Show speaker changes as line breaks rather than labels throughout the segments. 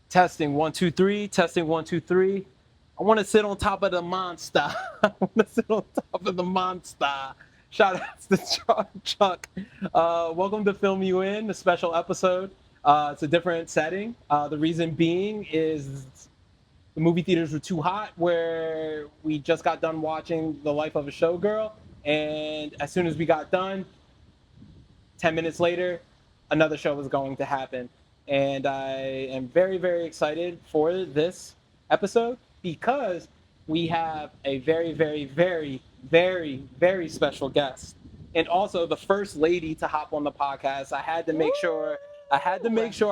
Testing 1 2 3. Testing 1 2 3. I want to sit on top of the monster. I want to sit on top of the monster. Shout out to Chuck. Welcome to Film You In, a special episode. It's a different setting. The reason being is the movie theaters were too hot, where we just got done watching The Life of a Showgirl, and as soon as we got done, 10 minutes later, another show was going to happen. And I am very, very excited for this episode because we have a very, very, very, very, very special guest. And also the first lady to hop on the podcast. I had to make sure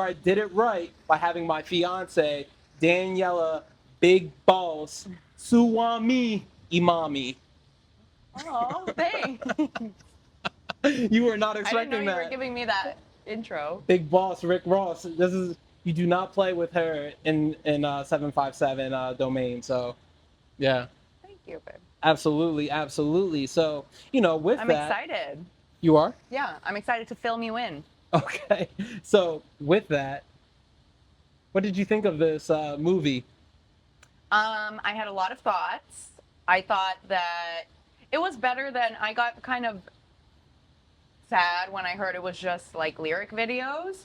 I did it right by having my fiance, Daniella, Big Boss, Suwami Imami.
Oh, thanks.
You were not
I didn't know
expecting
you
that.
were giving me that intro.
Big boss Rick Ross. This is, you do not play with her in 757 domain. So, yeah,
Thank you, babe.
absolutely, absolutely. So, with
I'm
that,
excited.
you are
Yeah, I'm excited to film you in.
okay. So, with that, what did you think of this movie?
I had a lot of thoughts. I thought that it was better than I got kind of sad when I heard it was just like lyric videos,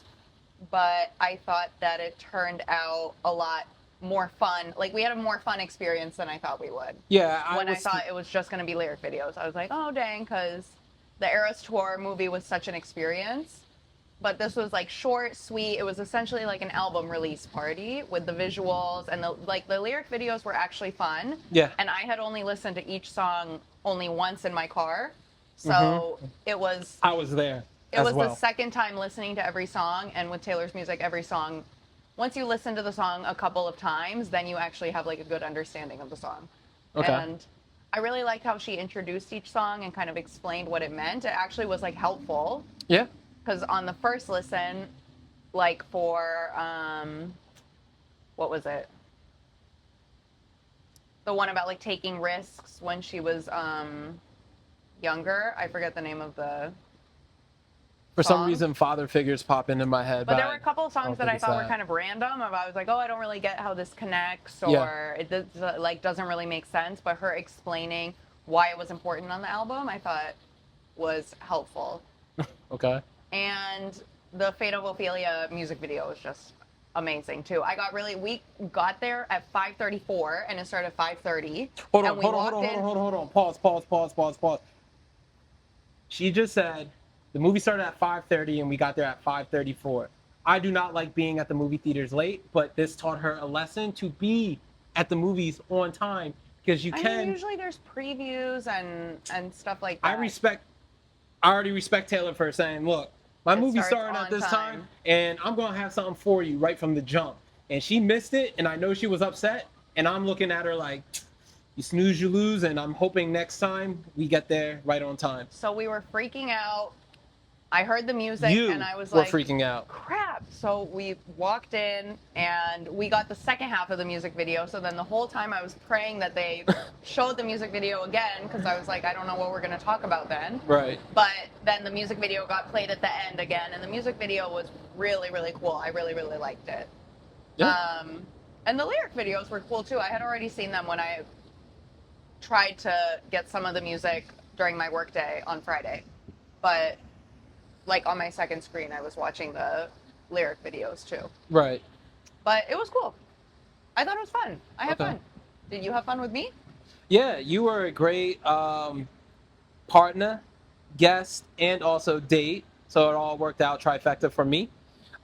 but I thought that it turned out a lot more fun. Like we had a more fun experience than I thought we would.
Yeah,
I thought it was just going to be lyric videos, I was like, oh dang, because the Eras Tour movie was such an experience. But this was like short, sweet. It was essentially like an album release party with the visuals and the lyric videos were actually fun.
Yeah.
And I had only listened to each song only once in my car, so it was.
I was there.
It was
well.
the second time listening to every song, and with Taylor's music, every song. Once you listen to the song a couple of times, then you actually have like a good understanding of the song.
Okay.
And I really liked how she introduced each song and kind of explained what it meant. It actually was like helpful.
Yeah.
Because on the first listen, like for, what was it? The one about like taking risks when she was younger. I forget the name of the
For some
song.
reason, father figures pop into my head.
But there were a couple of songs that I
think
thought
it's
were kind of random. I was like, oh, I don't really get how this connects, or
Yeah.
it doesn't really make sense. But her explaining why it was important on the album, I thought was helpful.
Okay.
And the Fate of Ophelia music video was just amazing too. We got there at 5:34 and it started at 5:30.
Hold
and
on,
we
hold
walked in.
on. Pause. She just said the movie started at 5:30 and we got there at 5:34. I do not like being at the movie theaters late, but this taught her a lesson to be at the movies on time because you
I
can.
mean, usually there's previews and stuff like that.
I already respect Taylor for saying, look, my movie's
starts
starting at
on
this
time.
time, and I'm going to have something for you right from the jump. And she missed it, and I know she was upset, and I'm looking at her like, you snooze, you lose, and I'm hoping next time we get there right on time.
So we were freaking out. I heard the music
You
and I was
were
like,
freaking out.
crap. So we walked in and we got the second half of the music video. So then the whole time I was praying that they showed the music video again, because I was like, I don't know what we're going to talk about then.
Right.
But then the music video got played at the end again, and the music video was really, really cool. I really, really liked it.
Yeah.
And the lyric videos were cool too. I had already seen them when I tried to get some of the music during my workday on Friday. But like on my second screen, I was watching the lyric videos too.
Right.
But it was cool. I thought it was fun. I had
Okay.
fun. Did you have fun with me?
Yeah, you were a great partner, guest, and also date. So it all worked out trifecta for me.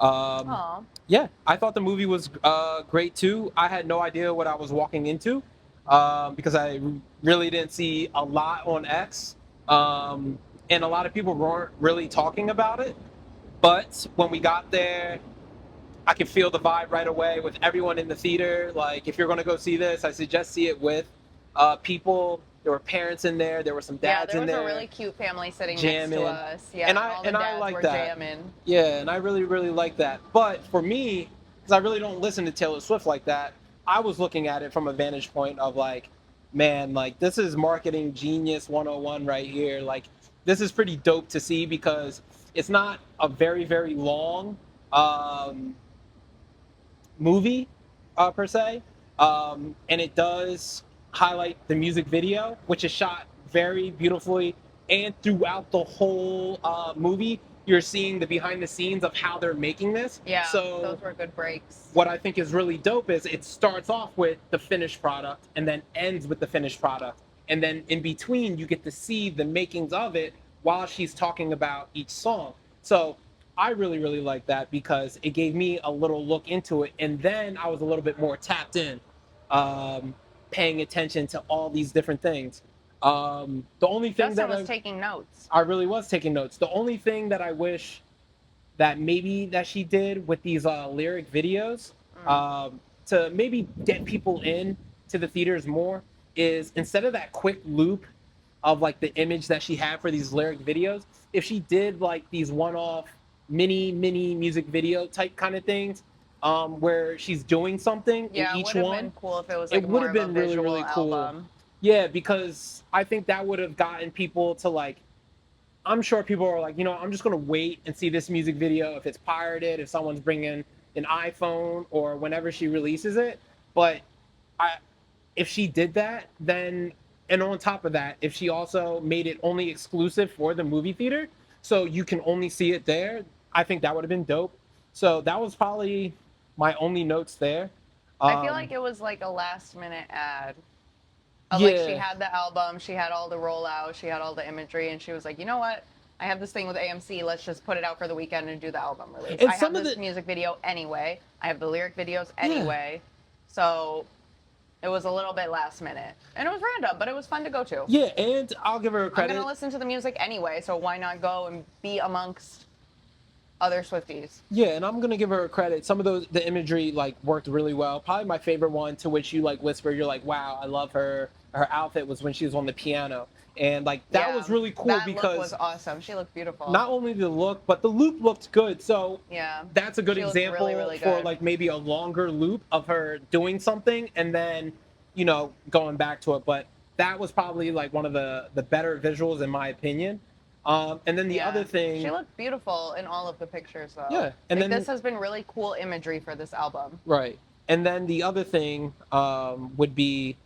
Aw.
Yeah, I thought the movie was great too. I had no idea what I was walking into because I really didn't see a lot on X. And a lot of people weren't really talking about it. But when we got there, I could feel the vibe right away with everyone in the theater. Like, if you're going to go see this, I suggest see it with people. There were parents in there. There were some dads in there.
There was a really cute family sitting
jamming.
next to us. Yeah,
And
all the dads
like
were
that.
jamming.
Yeah, and I really, really like that. But for me, because I really don't listen to Taylor Swift like that, I was looking at it from a vantage point of like, man, like this is marketing genius 101 right here. Like, this is pretty dope to see because it's not a very, very long movie per se, and it does highlight the music video, which is shot very beautifully, and throughout the whole movie, you're seeing the behind the scenes of how they're making this.
Yeah,
So
those were good breaks.
what I think is really dope is it starts off with the finished product and then ends with the finished product. And then in between, you get to see the makings of it while she's talking about each song. So I really, really like that because it gave me a little look into it. And then I was a little bit more tapped in, paying attention to all these different things. The only thing
Justin
that
was taking notes.
I really was taking notes. The only thing that I wish that maybe that she did with these lyric videos to maybe get people in to the theaters more is instead of that quick loop of like the image that she had for these lyric videos, if she did like these one-off mini music video type kind of things where she's doing something
Yeah,
in
it
each
would have
one,
been cool if it was
it
like
would
more
have
of a
been really,
visual
really cool.
album.
Yeah, because I think that would have gotten people to like, I'm sure people are like, I'm just gonna wait and see this music video if it's pirated, if someone's bringing an iPhone or whenever she releases it. But I, if she did that, then and on top of that, if she also made it only exclusive for the movie theater, so you can only see it there, I think that would have been dope. So that was probably my only notes there.
I feel like it was like a last minute ad. Of
Yeah.
like she had the album, she had all the rollout, she had all the imagery, and she was like, you know what? I have this thing with AMC. Let's just put it out for the weekend and do the album release.
And
I
some
have
of
this
the-
music video anyway. I have the lyric videos anyway. So it was a little bit last minute. And it was random, but it was fun to go to.
Yeah, and I'll give her
I'm
credit.
going to listen to the music anyway, so why not go and be amongst other Swifties?
Yeah, and I'm gonna give her credit. Some of the imagery like worked really well. Probably my favorite one to which you like whisper, you're like, wow, I love her. Her outfit was when she was on the piano. And like that was really cool
that
because
look was awesome. She looked beautiful.
not only the look, but the loop looked good. So
yeah,
that's a good
she looked
example
really, really
for
good.
like maybe a longer loop of her doing something and then, going back to it. But that was probably like one of the better visuals in my opinion. And then the other thing,
she looked beautiful in all of the pictures though.
Yeah, and then
this has been really cool imagery for this album.
right. And then the other thing would be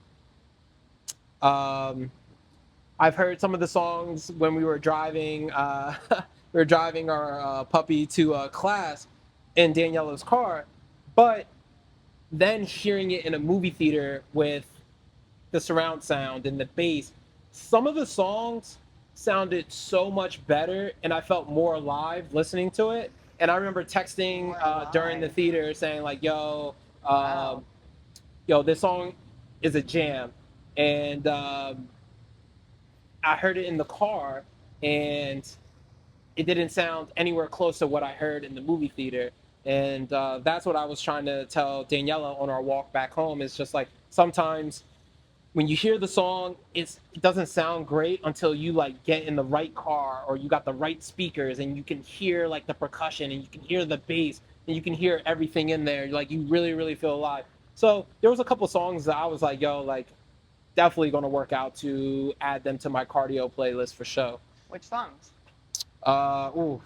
I've heard some of the songs when we were driving. We were driving our puppy to class in Daniella's car, but then hearing it in a movie theater with the surround sound and the bass, some of the songs sounded so much better, and I felt more alive listening to it. And I remember texting during the theater saying like, "Yo,
Wow.
yo, this song is a jam," and I heard it in the car, and it didn't sound anywhere close to what I heard in the movie theater. And that's what I was trying to tell Daniella on our walk back home. Is just like sometimes when you hear the song, it doesn't sound great until you like get in the right car or you got the right speakers and you can hear like the percussion and you can hear the bass and you can hear everything in there. Like you really, really feel alive. So there was a couple songs that I was like, yo, like definitely gonna work out to add them to my cardio playlist for sure.
Which songs?
Ooh,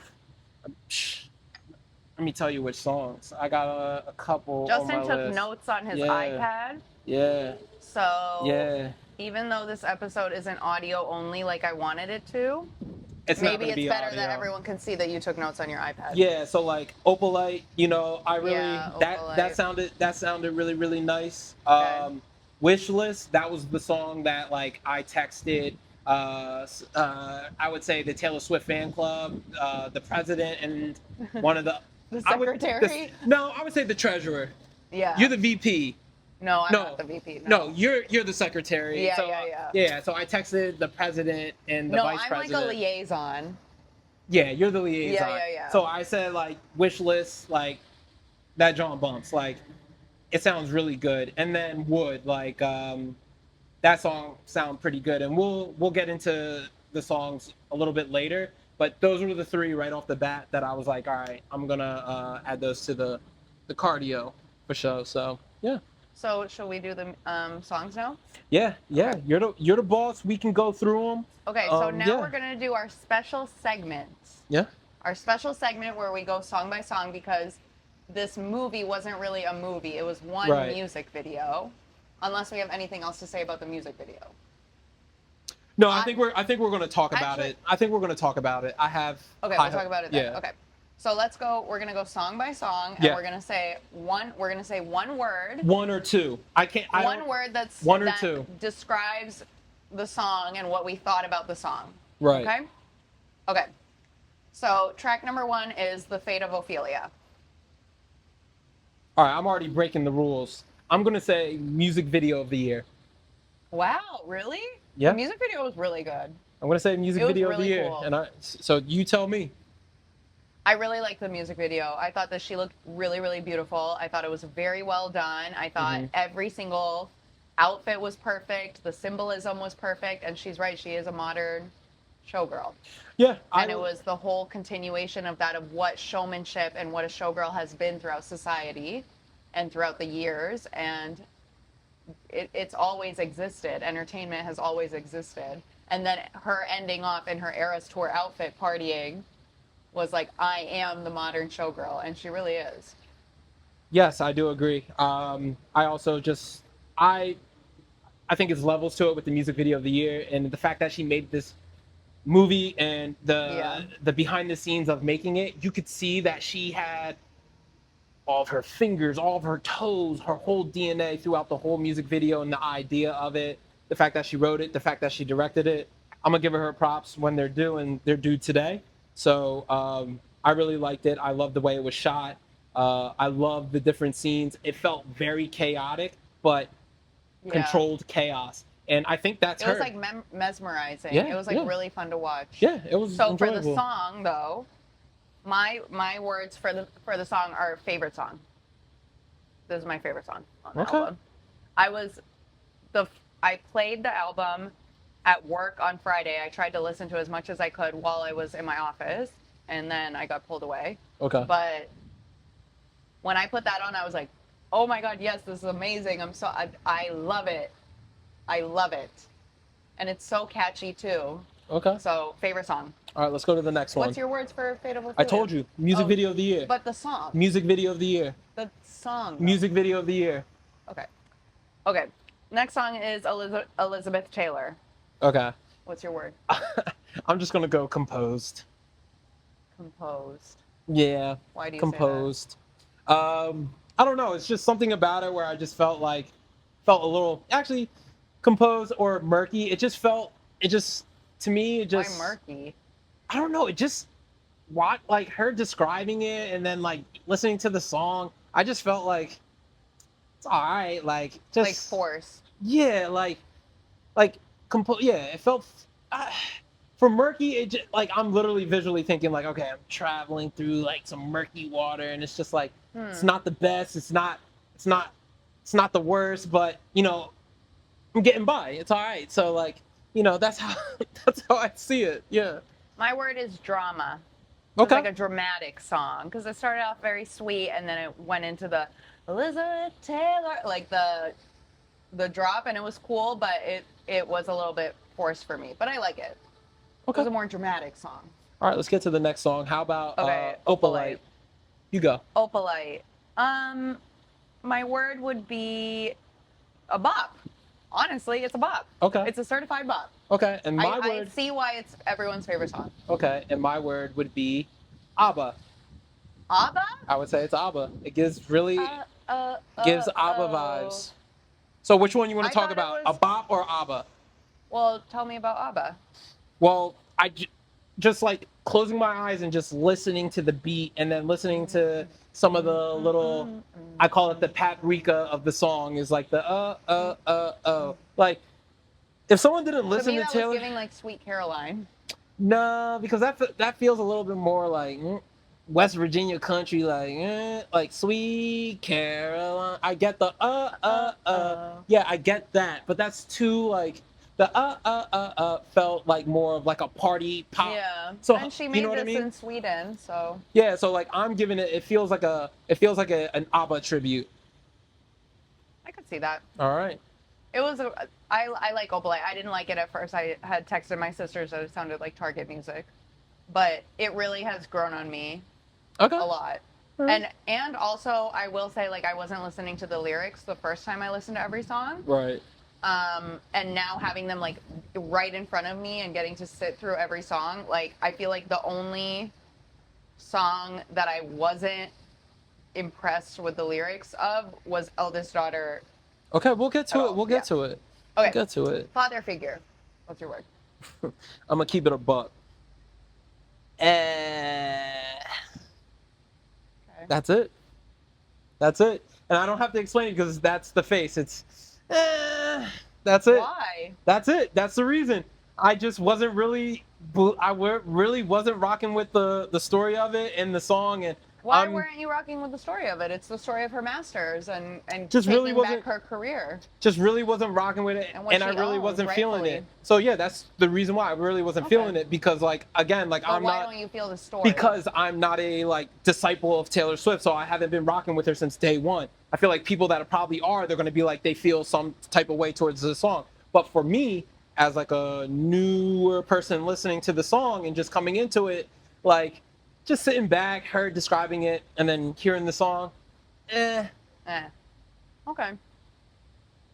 let me tell you which songs. I got a couple.
Justin
on my
took
list.
notes on his
Yeah.
iPad.
Yeah.
So
Yeah.
even though this episode isn't audio only like I wanted it to,
It's not
maybe
gonna
it's
be
better
audio.
that everyone can see that you took notes on your iPad.
Yeah, so like Opalite, I really
Opalite.
that sounded really, really nice.
Okay.
Wish List, that was the song that like I texted I would say the Taylor Swift fan club, the president and one of the
The
I would-
secretary?
No, I would say the treasurer.
Yeah.
You're the VP.
No, I'm
No.
not the VP.
No, you're the secretary.
Yeah,
so,
yeah.
Yeah, so I texted the president and the
No,
vice
I'm
president.
like a liaison.
Yeah, you're the liaison.
Yeah.
So I said like wish list, like that John bumps, like it sounds really good. And then Wood, like that song sound pretty good. And we'll get into the songs a little bit later. But those were the three right off the bat that I was like, all right, I'm gonna add those to the cardio for sure. So yeah.
So shall we do the songs now?
Yeah. You're the boss. We can go through them.
Okay, so now
yeah.
we're gonna do our special segment.
Yeah.
Our special segment where we go song by song because this movie wasn't really a movie. It was one
Right.
music video. Unless we have anything else to say about the music video.
No, I think we're going to talk about
Actually-
it. I think we're going to talk about it. I have.
Okay, we'll talk about it then.
Yeah.
Okay. So let's go. We're gonna go song by song, and
Yeah.
we're gonna say one word.
One or two. I can't.
One word that
two.
describes the song and what we thought about the song.
Right.
Okay. Okay. So track number 1 is "The Fate of Ophelia."
All right. I'm already breaking the rules. I'm going to say music video of the year.
Wow, really?
Yeah.
The music video was really good.
I'm going to say music
It was
video of the
really
year.
cool.
And so you tell me.
I really liked the music video. I thought that she looked really, really beautiful. I thought it was very well done. I thought every single outfit was perfect. The symbolism was perfect. And she's right, she is a modern showgirl.
Yeah.
And it was the whole continuation of that, of what showmanship and what a showgirl has been throughout society and throughout the years. And it's always existed. Entertainment has always existed. And then her ending off in her Eras Tour outfit partying was like, I am the modern showgirl, and she really is.
Yes, I do agree. I also just I think it's levels to it with the music video of the year, and the fact that she made this movie and the behind the scenes of making it. You could see that she had all of her fingers, all of her toes, her whole DNA throughout the whole music video and the idea of it. The fact that she wrote it, the fact that she directed it. I'm gonna give her props when they're due, and they're due today. So I really liked it. I loved the way it was shot. I loved the different scenes. It felt very chaotic, but controlled chaos. And I think that's
it was like mesmerizing.
Yeah,
it was like really fun to watch.
Yeah, it was
So
enjoyable.
for the song though, my words for the song are favorite song. This is my favorite song on the album. I played the album at work on Friday. I tried to listen to as much as I could while I was in my office, and then I got pulled away.
Okay.
But when I put that on, I was like, oh my God, yes, this is amazing. I love it. I love it. And it's so catchy too.
Okay.
So favorite song.
All right, let's go to the next one.
What's your words for Fate of Ophelia?
I told you, music video of the year.
But the song.
Music video of the year.
The song.
Music video of the year.
Okay. Okay. Next song is Elizabeth Taylor.
Okay.
What's your word?
I'm just gonna go composed.
Composed.
Yeah.
Why do you
composed? Say that? I don't know. It's just something about it where I just felt a little actually composed or murky. To me it just.
Why murky?
I don't know. It just like her describing it and then like listening to the song. I just felt like it's all right. Like just
like forced.
Yeah. Yeah. It felt. For murky, it just, like I'm literally visually thinking like, okay, I'm traveling through like some murky water, and it's just like it's not the best, it's not the worst, but I'm getting by. It's all right. So like that's how I see it. Yeah.
My word is drama.
Okay.
It's like a dramatic song because it started off very sweet and then it went into the Elizabeth Taylor, like the drop, and it was cool, but it was a little bit forced for me, but I like it.
Okay.
It was a more dramatic song.
All right, let's get to the next song. How about
Opalite?
You go.
Opalite. My word would be a bop. Honestly, it's a bop.
Okay.
It's a certified bop.
Okay, and my word.
I see why it's everyone's favorite song.
Okay, and my word would be ABBA.
ABBA?
I would say it's ABBA. It gives gives ABBA vibes. So which one you want to talk about? A bop or ABBA?
Well, tell me about ABBA.
Well, just like closing my eyes and just listening to the beat and then listening to some of the little, I call it the paprika of the song is like the like if someone didn't listen to Taylor,
was giving like Sweet Caroline.
No, because that feels a little bit more like West Virginia country, like Sweet Caroline. I get the yeah, I get that, but that's too like the felt like more of like a party pop.
Yeah.
So
and she made
you know
this in Sweden, so.
Yeah, so like I'm giving it. It feels like an ABBA tribute.
I could see that.
All right.
It was I like Opalite. I didn't like it at first. I had texted my sisters that it sounded like Target music, but it really has grown on me.
Okay.
A lot. And also I will say, like, I wasn't listening to the lyrics the first time I listened to every song.
Right.
And now having them like right in front of me and getting to sit through every song, like, I feel like the only song that I wasn't impressed with the lyrics of was Eldest Daughter.
Okay, we'll get to it. We'll get
Yeah.
to it.
Okay.
We'll get to it.
Father figure. What's your word?
I'm gonna keep it a buck. That's it. That's it. And I don't have to explain it because that's the face. It's that's it.
Why?
That's it. That's the reason. I just wasn't really really wasn't rocking with the story of it and the song, and
why weren't you rocking with the story of it? It's the story of her masters and
just
taking
really wasn't
back her career.
Just really wasn't rocking with it, and I really wasn't feeling it. So yeah, that's the reason why I really wasn't feeling it, because like, again, like,
but why don't you feel the story?
Because I'm not a like disciple of Taylor Swift, so I haven't been rocking with her since day one. I feel like people that probably are, they're going to be like, they feel some type of way towards the song. But for me, as like a newer person listening to the song and just coming into it, like, just sitting back, her describing it, and then hearing the song,
Okay.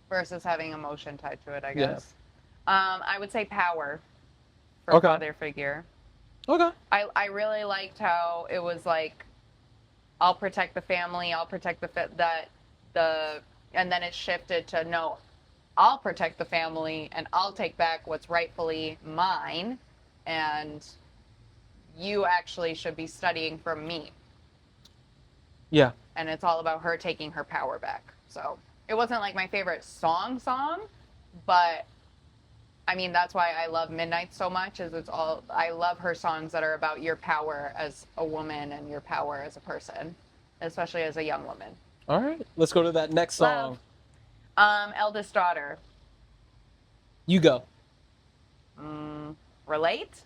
Versus having emotion tied to it, I guess. Yeah. I would say power for Father figure.
Okay.
I really liked how it was like, I'll protect the family, I'll protect and then it shifted to, no, I'll protect the family and I'll take back what's rightfully mine, and you actually should be studying from me.
Yeah.
And it's all about her taking her power back. So it wasn't like my favorite song, but I mean, that's why I love Midnight so much, is I love her songs that are about your power as a woman and your power as a person, especially as a young woman.
All right, let's go to that next song.
Eldest Daughter.
You go.
Relate?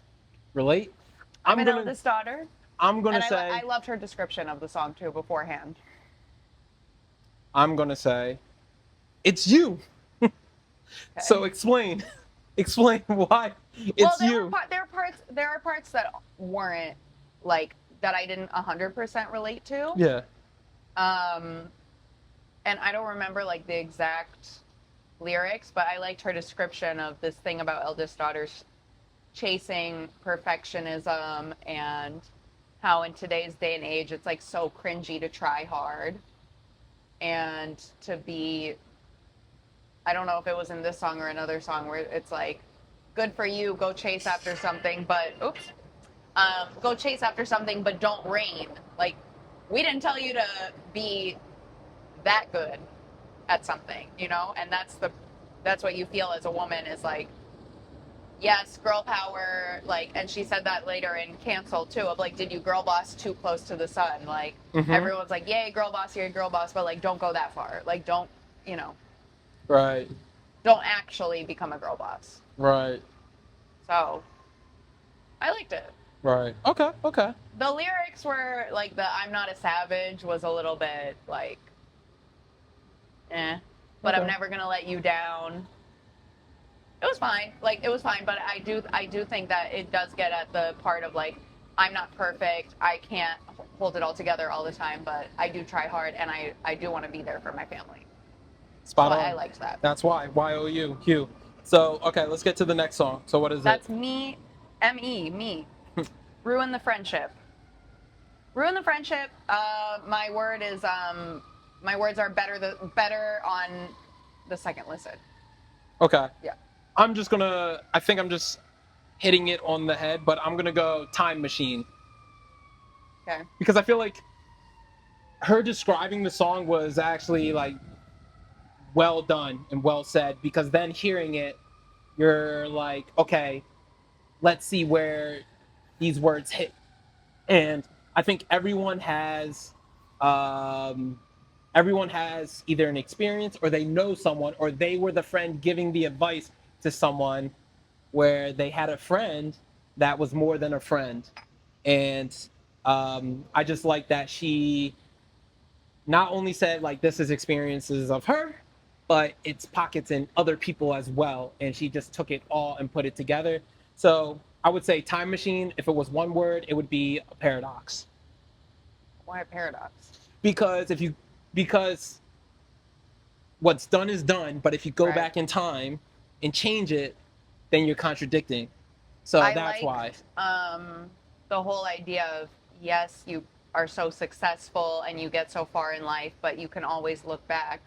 I'm
an eldest daughter.
I'm gonna say
I loved her description of the song too beforehand.
I'm gonna say it's you. Okay. So explain why it's you.
There are parts that weren't, like, that I didn't 100% relate to.
Yeah.
And I don't remember like the exact lyrics, but I liked her description of this thing about eldest daughters chasing perfectionism, and how in today's day and age it's like so cringy to try hard and to be, I don't know if it was in this song or another song where it's like, good for you, go chase after something, but go chase after something, but don't reign. Like, we didn't tell you to be that good at something, you know? And that's what you feel as a woman, is like, yes, girl power, like, and she said that later in Cancel too, of like, did you girl boss too close to the sun? Like, everyone's like, yay, girl boss, but like, don't go that far. Like, don't, you know.
Right.
Don't actually become a girl boss.
Right.
So, I liked it.
Right. Okay.
The lyrics were like, I'm not a savage was a little bit like, but I'm never gonna let you down. It was fine. Like, it was fine, but I do think that it does get at the part of like, I'm not perfect. I can't hold it all together all the time, but I do try hard, and I do want to be there for my family.
Spot on.
I liked that.
That's why. Y-O-U. So, okay, let's get to the next song. So what is
That's me. M-E, me. Ruin the Friendship. Ruin the Friendship. My words are better on the second listen.
Okay.
Yeah.
I think I'm just hitting it on the head, but I'm gonna go Time Machine.
Okay.
Because I feel like her describing the song was actually like well done and well said, because then hearing it, you're like, okay, let's see where these words hit. And I think everyone has either an experience, or they know someone, or they were the friend giving the advice to someone, where they had a friend that was more than a friend. And I just like that she not only said like, this is experiences of her, but it's pockets in other people as well, and she just took it all and put it together. So I would say Time Machine. If it was one word, it would be a paradox.
Why a paradox?
Because what's done is done, but if you go
Right.
back in time and change it, then you're contradicting. So
I
that's why.
liked the whole idea of, yes, you are so successful and you get so far in life, but you can always look back.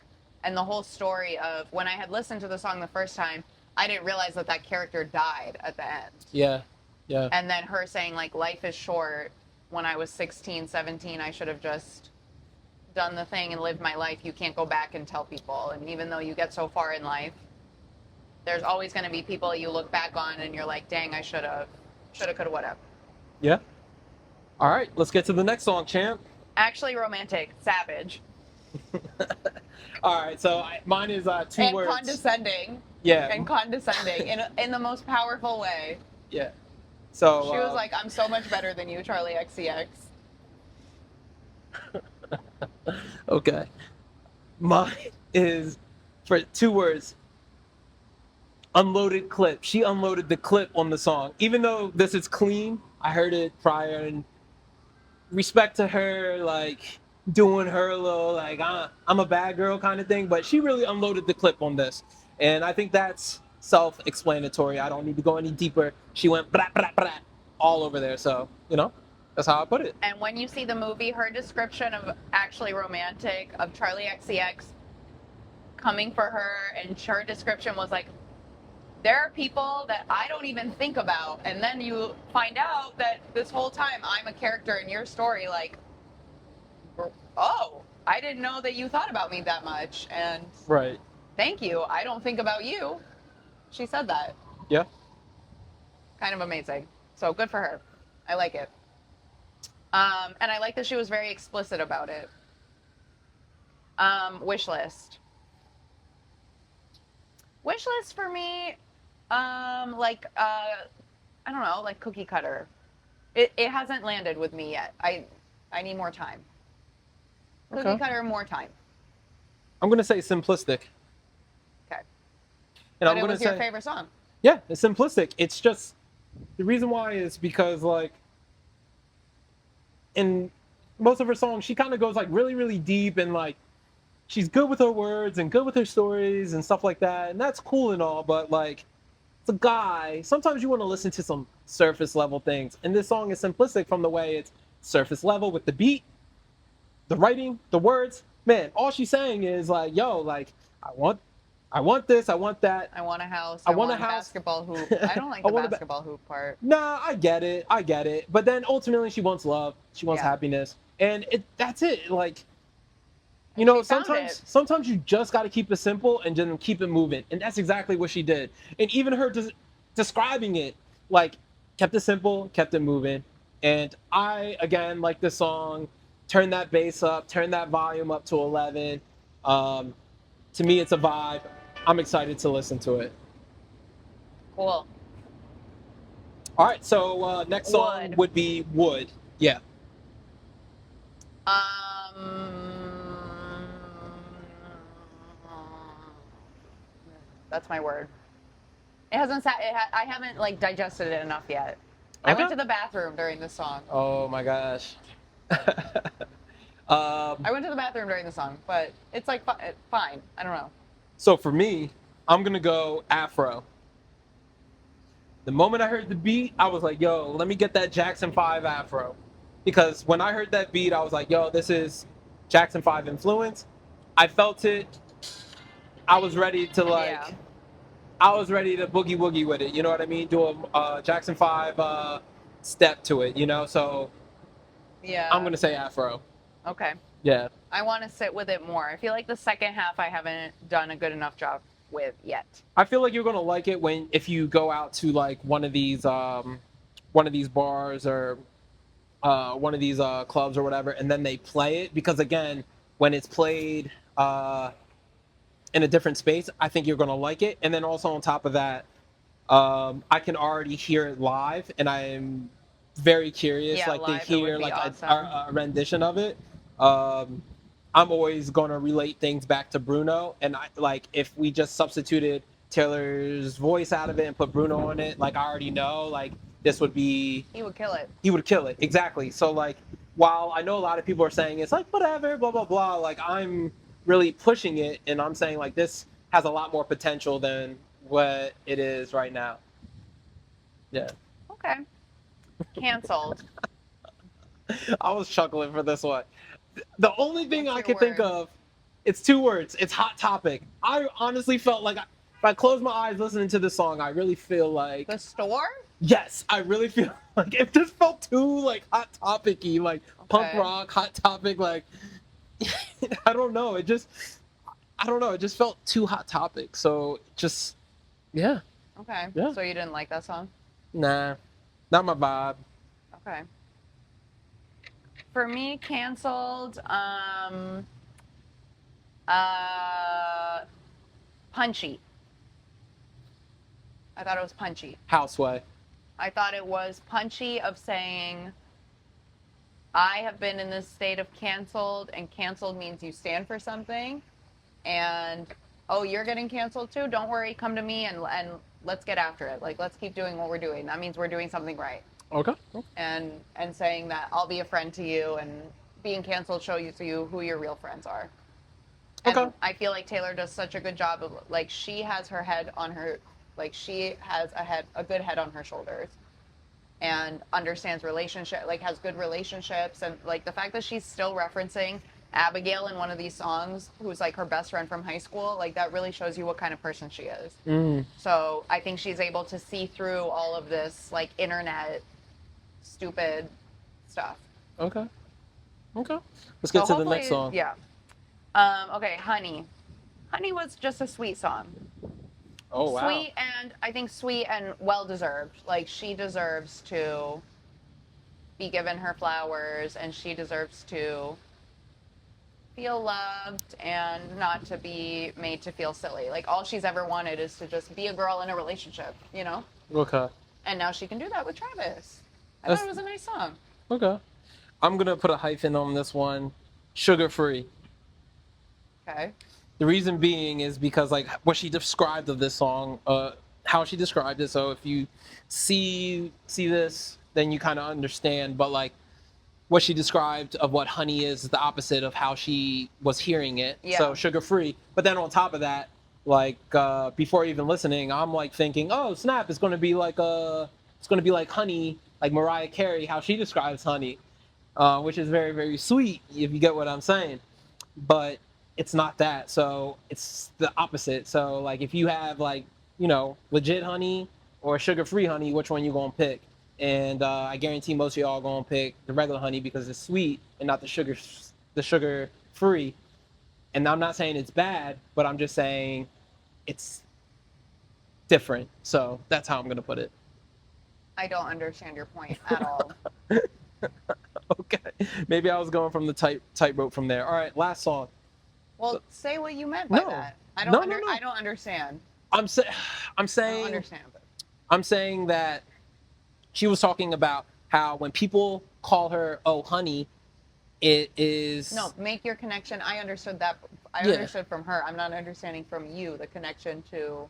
And the whole story of when I had listened to the song the first time, I didn't realize that that character died at the end.
Yeah. Yeah.
And then her saying, like, life is short. When I was 16, 17, I should have just done the thing and lived my life. You can't go back and tell people. And even though you get so far in life, there's always going to be people you look back on and you're like, dang, I should have, could have, would have.
Yeah. All right, let's get to the next song, champ.
Actually romantic, savage.
All right, so mine is two
and
words.
Condescending.
Yeah.
And condescending in the most powerful way.
Yeah. So
she was like, I'm so much better than you, Charlie XCX.
Okay. Mine is, for two words, unloaded clip. She unloaded the clip on the song. Even though this is clean, I heard it prior, and respect to her, like, doing her little, like, I'm a bad girl kind of thing, but she really unloaded the clip on this. And I think that's self-explanatory. I don't need to go any deeper. She went brat, brat, brat all over there. So, that's how I put it.
And when you see the movie, her description of Actually Romantic, of Charlie XCX coming for her, and her description was like, there are people that I don't even think about, and then you find out that this whole time I'm a character in your story, like, oh, I didn't know that you thought about me that much, and
right.
Thank you. I don't think about you. She said that.
Yeah.
Kind of amazing. So good for her. I like it. And I like that she was very explicit about it. Wish list. Wish list for me, I don't know, like cookie cutter. It hasn't landed with me yet. I need more time. Cookie cutter, more time.
I'm gonna say simplistic.
Okay.
And
but it was your favorite song.
Yeah, it's simplistic. It's just, the reason why is because, like, in most of her songs, she kind of goes, like, really, really deep, and, like, she's good with her words and good with her stories and stuff like that, and that's cool and all, but, like, it's a guy. Sometimes you want to listen to some surface level things, and this song is simplistic from the way it's surface level with the beat, the writing, the words. Man, all she's saying is, like, yo, like, I want this, I want that.
I want a house.
I want a
house. Basketball hoop. I don't like the basketball hoop part.
Nah, I get it. But then ultimately she wants love. She wants happiness. And that's it. Like, sometimes you just got to keep it simple and then keep it moving. And that's exactly what she did. And even her describing it, like, kept it simple, kept it moving. And I, again, like this song, turn that bass up, turn that volume up to 11. To me, it's a vibe. I'm excited to listen to it.
Cool.
All right, so next song would be Wood. Yeah.
That's my word. It hasn't sat. I haven't like digested it enough yet. Okay. I went to the bathroom during this song.
Oh my gosh.
I went to the bathroom during the song, but it's like fine. I don't know.
So for me, I'm gonna go Afro. The moment I heard the beat, I was like, yo, let me get that Jackson 5 Afro. Because when I heard that beat, I was like, yo, this is Jackson 5 influence. I felt it. I was ready to I was ready to boogie woogie with it. You know what I mean? Do a Jackson 5 step to it, So
yeah,
I'm gonna say Afro.
Okay.
Yeah.
I want to sit with it more. I feel like the second half I haven't done a good enough job with yet.
I feel like you're gonna like it if you go out to like one of these bars or one of these clubs or whatever, and then they play it, because again, when it's played in a different space, I think you're gonna like it. And then also on top of that, I can already hear it live, and I'm very curious, to hear like awesome. a rendition of it. I'm always gonna relate things back to Bruno, and if we just substituted Taylor's voice out of it and put Bruno on it, like I already know, like this would be.
He would kill it.
He would kill it, exactly. So like, while I know a lot of people are saying it's like whatever, blah blah blah, like I'm really pushing it, and I'm saying like this has a lot more potential than what it is right now. Yeah.
Okay. Canceled.
I was chuckling for this one. The only thing
What's
I
your
could think
word?
of, it's two words. It's Hot Topic. I honestly felt like if I close my eyes listening to this song, I really feel like
The store?
yes, I really feel like it just felt too like Hot Topic-y, like punk
Okay.
rock, Hot Topic, like I don't know. It just I don't know. It just felt too Hot Topic. So just yeah,
Okay.
Yeah.
So you didn't like that song?
nah, not my vibe.
Okay. For me, canceled. Punchy. I thought it was punchy.
Houseway.
I thought it was punchy of saying, I have been in this state of canceled, and canceled means you stand for something. And, oh, you're getting canceled too? Don't worry, come to me and let's get after it. Like, let's keep doing what we're doing. That means we're doing something right.
Okay.
And saying that I'll be a friend to you, and being canceled shows you who your real friends are. And
Okay.
I feel like Taylor does such a good job of, like, she has her head on her, like, she has a good head on her shoulders, and understands relationship, like, has good relationships, and like the fact that she's still referencing Abigail in one of these songs, who's like her best friend from high school, like that really shows you what kind of person she is. So I think she's able to see through all of this like internet stupid stuff.
Okay. Okay. Let's get to the next song.
Yeah. Okay, Honey. Honey was just a sweet song.
Oh wow.
Sweet, and I think sweet and well deserved. Like, she deserves to be given her flowers, and she deserves to feel loved and not to be made to feel silly. Like, all she's ever wanted is to just be a girl in a relationship, you know?
Okay.
And now she can do that with Travis. I
That's-
thought it was a nice song.
Okay. I'm gonna put a hyphen on this one. Sugar free.
Okay.
The reason being is because like what she described of this song, how she described it. So if you see this, then you kind of understand. But like what she described of what honey is the opposite of how she was hearing it.
Yeah.
So sugar free. But then on top of that, like before even listening, I'm like thinking, oh snap, it's gonna be like honey, like Mariah Carey, how she describes honey, which is very very sweet if you get what I'm saying. But it's not that, so it's the opposite. So like if you have like legit honey or sugar free honey, which one you gonna pick? And I guarantee most of y'all gonna pick the regular honey because it's sweet and not the sugar free. And I'm not saying it's bad, but I'm just saying it's different. So that's how I'm gonna put it.
I don't understand your point at all.
Okay, maybe I was going from the tightrope from there. All right, last song.
Well, say what you meant by
No.
that. I
No,
don't
no, no.
I don't understand.
I'm
I don't
saying
understand it.
I'm saying that she was talking about how when people call her "oh honey," it is
No, make your connection. I understood that. I
Yeah.
understood from her. I'm not understanding from you the connection to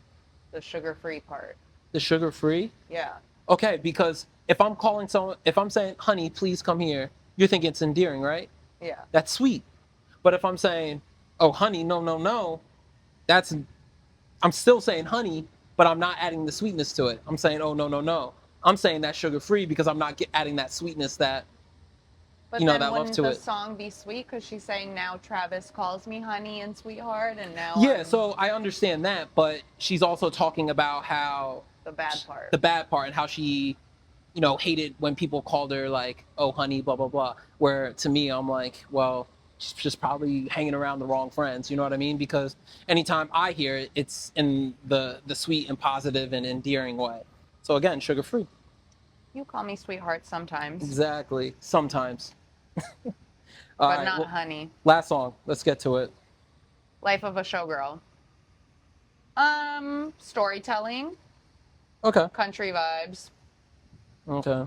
the sugar-free part.
the sugar free.
Yeah.
Okay, because if I'm saying "honey, please come here," you're thinking it's endearing, right?
Yeah.
That's sweet. But if I'm saying "oh honey, no no no," I'm still saying honey, but I'm not adding the sweetness to it. I'm saying "oh no no no." I'm saying that sugar free because I'm not adding that sweetness that
But
you know,
then
that love
wouldn't
to
the
it.
song be sweet? Because she's saying now Travis calls me honey and sweetheart, and now
Yeah, so I understand that, but she's also talking about how
the bad part.
the bad part and how she, hated when people called her like, "oh, honey," blah blah blah. Where to me, I'm like, well, she's just probably hanging around the wrong friends. You know what I mean? Because anytime I hear it, it's in the sweet and positive and endearing way. So again, sugar free.
You call me sweetheart sometimes,
Exactly. Sometimes. All
but
right,
not
well,
honey.
last song. Let's get to it.
Life of a Showgirl. Storytelling,
Okay.
country vibes.
Okay.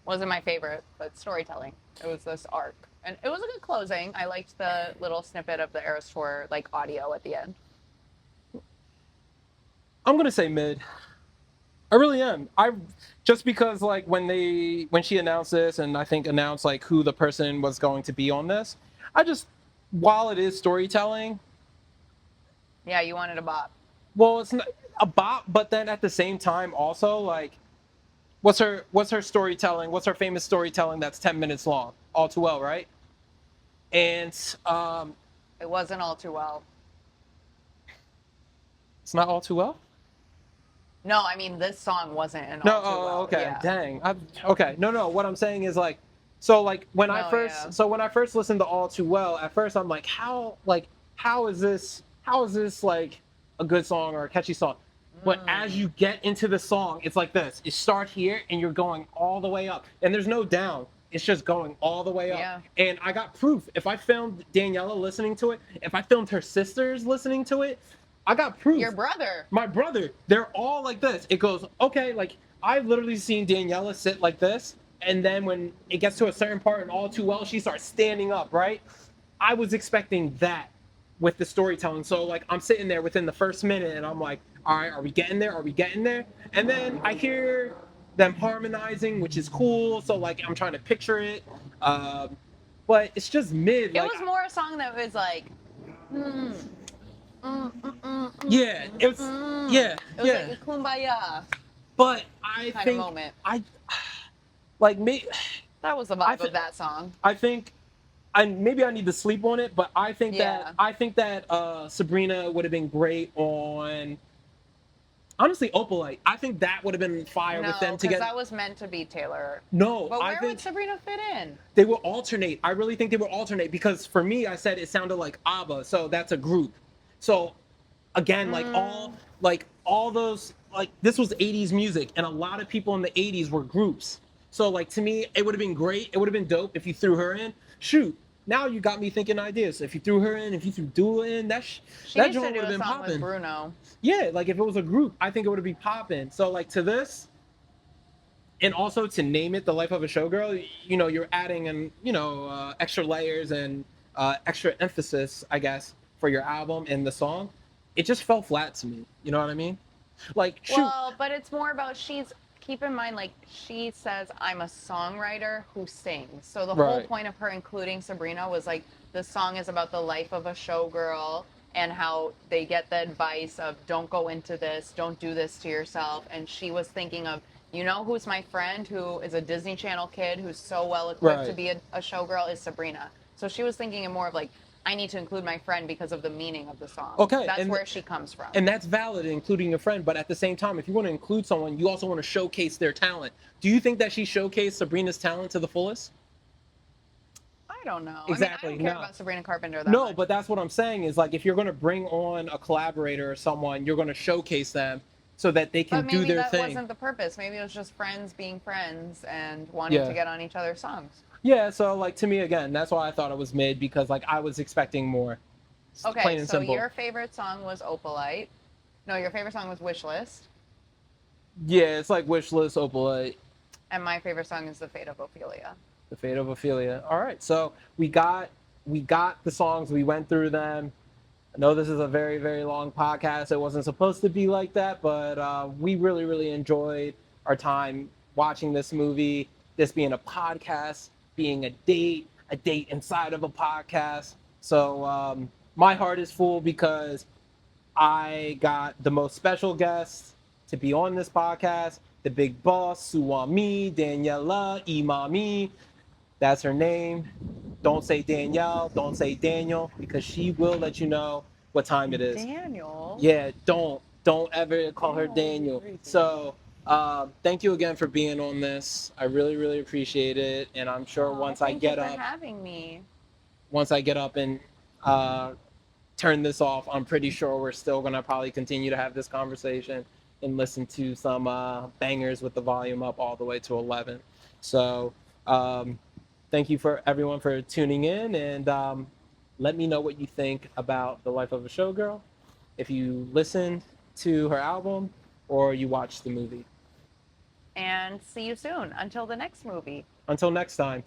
Wasn't my favorite, but storytelling. It was this arc, and it was a good closing. I liked the little snippet of the Eras Tour like audio at the end.
I'm gonna say mid. I really am. I just because like when she announced this and I think announced like who the person was going to be on this, I just while it is storytelling,
Yeah, you wanted a bop.
well, it's not a bop, but then at the same time also like what's her storytelling? What's her famous storytelling that's 10 minutes long? All Too Well, right? And
It wasn't all too well.
it's not All Too Well?
No, I mean this song wasn't an
No,
all too well.
okay.
Yeah.
Dang. Okay. No. What I'm saying is like, so like when I
No,
first,
yeah.
so when I first listened to All Too Well, at first I'm like, how is this like a good song or a catchy song? But as you get into the song, it's like this. It starts here and you're going all the way up, and there's no down. It's just going all the way up.
Yeah.
And I got proof. If I filmed Daniella listening to it, if I filmed her sisters listening to it, I got proof.
Your brother.
My brother, they're all like this. It goes, okay, like I've literally seen Daniela sit like this, and then when it gets to a certain part and All Too Well, she starts standing up, right? I was expecting that with the storytelling. So like I'm sitting there within the first minute and I'm like, all right, are we getting there? Are we getting there? And then I hear them harmonizing, which is cool. So like I'm trying to picture it. But it's just mid.
It
Like,
was more a song that was like,
yeah, it was yeah,
it was
yeah.
like a kumbaya
But I
kind
think
of moment.
I like me.
That was the vibe of that song.
I think maybe I need to sleep on it, but I think
Yeah.
that Sabrina would have been great on. Honestly, Opalite. I think that would have been fire
No,
with them
because
together.
that was meant to be Taylor.
No,
But
I
where
think
would Sabrina fit in?
they will alternate. I really think they will alternate because for me, I said it sounded like ABBA, so that's a group. So again, like all those like this was 80s music, and a lot of people in the 80s were groups. So like to me, it would have been great. It would have been dope if you threw her in. Shoot. Now you got me thinking ideas. If you threw her in, if you threw Dua in, that
She
that
needs to
joint
do
would have
a
been
song with
popping.
Bruno.
Yeah, like if it was a group, I think it would have been popping. So like to this, and also to name it "The Life of a Showgirl," you know, you're adding and extra layers and extra emphasis, I guess, for your album and the song. It just fell flat to me. You know what I mean? Like shoot.
Well, but it's more about keep in mind, like she says, I'm a songwriter who sings. So the whole
Right.
point of her including Sabrina was like the song is about the life of a showgirl and how they get the advice of don't go into this, don't do this to yourself. And she was thinking of, who's my friend who is a Disney Channel kid who's so well equipped to
Right.
be a showgirl is Sabrina. So she was thinking of more of like, I need to include my friend because of the meaning of the song.
Okay,
That's
and
where she comes from.
And that's valid, including a friend. But at the same time, if you want to include someone, you also want to showcase their talent. Do you think that she showcased Sabrina's talent to the fullest?
I don't know.
Exactly,
I mean, I don't care
no.
about Sabrina Carpenter that
No,
much.
but that's what I'm saying is like if you're going to bring on a collaborator or someone, you're going to showcase them so that they can
But
do
maybe
their
that
thing.
wasn't the purpose. Maybe it was just friends being friends and wanting
Yeah.
to get on each other's songs.
Yeah, so like to me again, that's why I thought it was mid because like I was expecting more. Plain
Okay,
and
so
simple.
your favorite song was Opalite. No, your favorite song was Wishlist.
Yeah, it's like Wishlist, Opalite,
And my favorite song is The Fate of Ophelia.
The Fate of Ophelia. All right, so we got the songs, we went through them. I know this is a very, very long podcast. It wasn't supposed to be like that, but we really, really enjoyed our time watching this movie. This being a podcast, being a date inside of a podcast. So my heart is full because I got the most special guest to be on this podcast, the big boss, Suwami, Daniela, Imami. That's her name. Don't say Danielle, don't say Daniel, because she will let you know what time it is.
Daniel?
Yeah, don't ever call her Daniel. So thank you again for being on this. I really, really appreciate it. And I'm sure once I get
Thank you
up,
for having me.
and turn this off, I'm pretty sure we're still gonna probably continue to have this conversation and listen to some bangers with the volume up all the way to 11. So thank you for everyone for tuning in, and let me know what you think about The Life of a Showgirl. If you listened to her album or you watched the movie.
And see you soon. Until the next movie.
Until next time.